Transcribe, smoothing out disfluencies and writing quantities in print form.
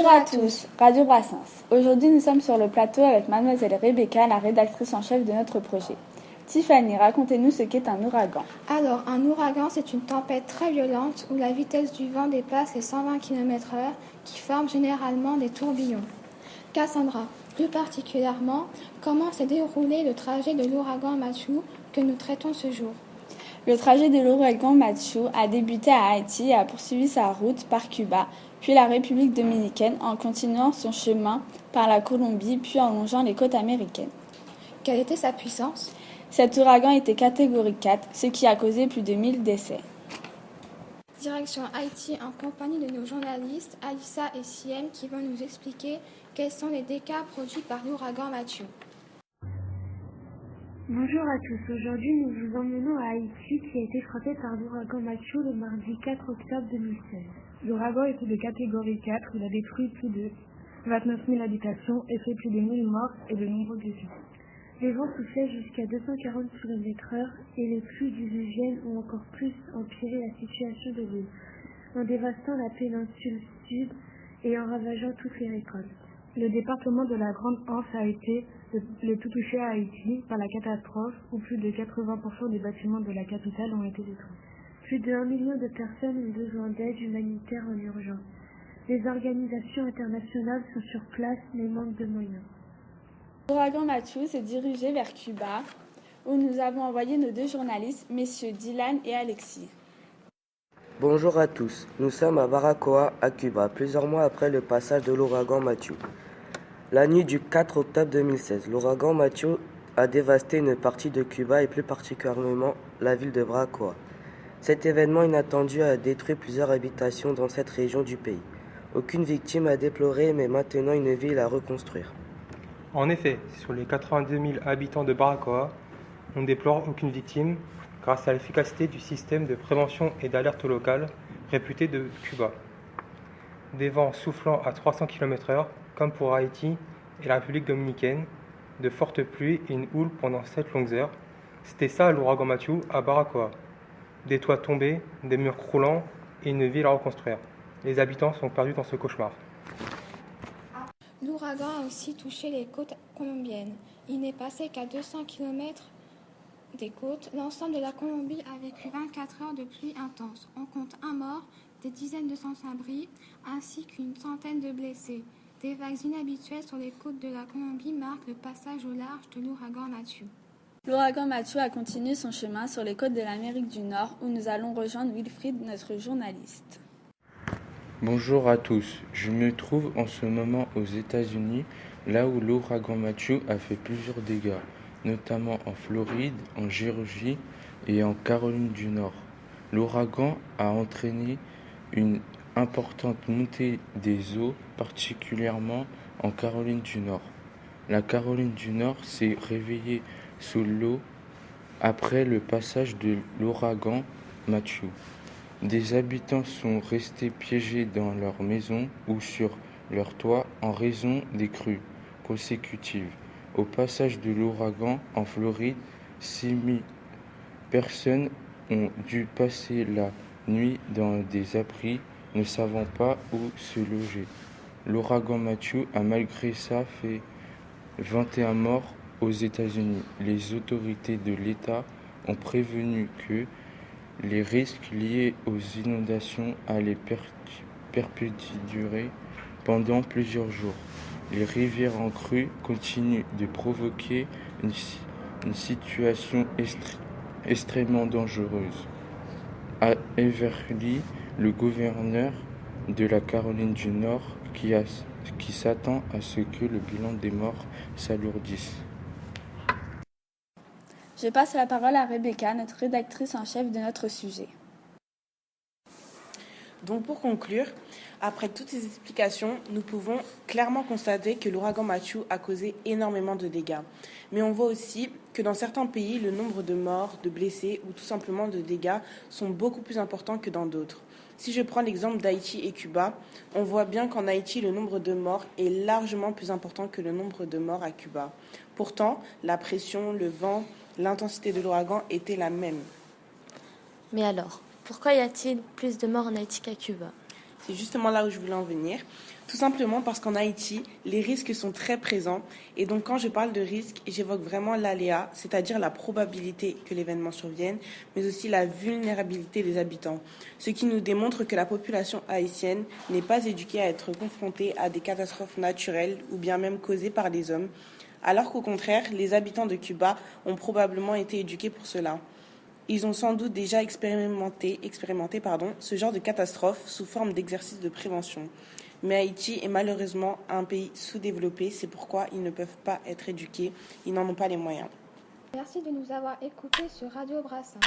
Bonjour à tous, Radio Brassens. Aujourd'hui, nous sommes sur le plateau avec mademoiselle Rebecca, la rédactrice en chef de notre projet. Tiffany, racontez-nous ce qu'est un ouragan. Alors, un ouragan, c'est une tempête très violente où la vitesse du vent dépasse les 120 km/h qui forment généralement des tourbillons. Cassandra, plus particulièrement, comment s'est déroulé le trajet de l'ouragan Matthew que nous traitons ce jour? Le trajet de l'ouragan Matthew a débuté à Haïti et a poursuivi sa route par Cuba, puis la République dominicaine en continuant son chemin par la Colombie, puis en longeant les côtes américaines. Quelle était sa puissance? Cet ouragan était catégorie 4, ce qui a causé plus de 1000 décès. Direction Haïti en compagnie de nos journalistes Alissa et Siem qui vont nous expliquer quels sont les dégâts produits par l'ouragan Matthew. Bonjour à tous, aujourd'hui nous vous emmenons à Haïti qui a été frappé par l'ouragan Matthew le mardi 4 octobre 2016. L'ouragan était de catégorie 4, il a détruit plus de 29 000 habitations et fait plus de 1000 morts et de nombreux blessés. Les vents soufflaient jusqu'à 240 km/h et les pluies diluviennes ont encore plus empiré la situation de l'île, en dévastant la péninsule sud et en ravageant toutes les récoltes. Le département de la Grande Anse a été le tout touché à Haïti par la catastrophe où plus de 80% des bâtiments de la capitale ont été détruits. Plus de 1 million de personnes ont besoin d'aide humanitaire en urgence. Les organisations internationales sont sur place mais manquent de moyens. L'ouragan Matthew s'est dirigé vers Cuba, où nous avons envoyé nos deux journalistes, messieurs Dylan et Alexis. Bonjour à tous, nous sommes à Baracoa, à Cuba, plusieurs mois après le passage de l'ouragan Matthew. La nuit du 4 octobre 2016, l'ouragan Matthew a dévasté une partie de Cuba et plus particulièrement la ville de Baracoa. Cet événement inattendu a détruit plusieurs habitations dans cette région du pays. Aucune victime à déplorer, mais maintenant une ville à reconstruire. En effet, sur les 82 000 habitants de Baracoa, on ne déplore aucune victime grâce à l'efficacité du système de prévention et d'alerte locale réputé de Cuba. Des vents soufflant à 300 km/h, comme pour Haïti et la République dominicaine, de fortes pluies et une houle pendant 7 longues heures. C'était ça l'ouragan Matthew à Baracoa. Des toits tombés, des murs croulants et une ville à reconstruire. Les habitants sont perdus dans ce cauchemar. L'ouragan a aussi touché les côtes colombiennes. Il n'est passé qu'à 200 km des côtes. L'ensemble de la Colombie a vécu 24 heures de pluie intense. On compte un mort, des dizaines de sans-abri, ainsi qu'une centaine de blessés. Des vagues inhabituelles sur les côtes de la Colombie marquent le passage au large de l'ouragan Matthew. L'ouragan Matthew a continué son chemin sur les côtes de l'Amérique du Nord, où nous allons rejoindre Wilfried, notre journaliste. Bonjour à tous, je me trouve en ce moment aux États-Unis, là où l'ouragan Matthew a fait plusieurs dégâts, notamment en Floride, en Géorgie et en Caroline du Nord. L'ouragan a entraîné une importante montée des eaux, particulièrement en Caroline du Nord. La Caroline du Nord s'est réveillée sous l'eau après le passage de l'ouragan Matthew. Des habitants sont restés piégés dans leurs maisons ou sur leurs toits en raison des crues consécutives. Au passage de l'ouragan en Floride, 6000 personnes ont dû passer la nuit dans des abris, ne savant pas où se loger. L'ouragan Matthew a malgré ça fait 21 morts aux États-Unis. Les autorités de l'État ont prévenu que les risques liés aux inondations allaient perdurer pendant plusieurs jours. Les rivières en crue continuent de provoquer une situation extrêmement dangereuse. À Everly, le gouverneur de la Caroline du Nord qui s'attend à ce que le bilan des morts s'alourdisse. Je passe la parole à Rebecca, notre rédactrice en chef de notre sujet. Donc pour conclure, après toutes ces explications, nous pouvons clairement constater que l'ouragan Matthew a causé énormément de dégâts. Mais on voit aussi que dans certains pays, le nombre de morts, de blessés ou tout simplement de dégâts sont beaucoup plus importants que dans d'autres. Si je prends l'exemple d'Haïti et Cuba, on voit bien qu'en Haïti, le nombre de morts est largement plus important que le nombre de morts à Cuba. Pourtant, la pression, le vent, l'intensité de l'ouragan était la même. Mais alors, pourquoi y a-t-il plus de morts en Haïti qu'à Cuba ? C'est justement là où je voulais en venir. Tout simplement parce qu'en Haïti, les risques sont très présents. Et donc, quand je parle de risque, j'évoque vraiment l'aléa, c'est-à-dire la probabilité que l'événement survienne, mais aussi la vulnérabilité des habitants. Ce qui nous démontre que la population haïtienne n'est pas éduquée à être confrontée à des catastrophes naturelles ou bien même causées par les hommes, alors qu'au contraire, les habitants de Cuba ont probablement été éduqués pour cela. Ils ont sans doute déjà expérimenté ce genre de catastrophe sous forme d'exercice de prévention. Mais Haïti est malheureusement un pays sous-développé, c'est pourquoi ils ne peuvent pas être éduqués, ils n'en ont pas les moyens. Merci de nous avoir écoutés sur Radio Brassens.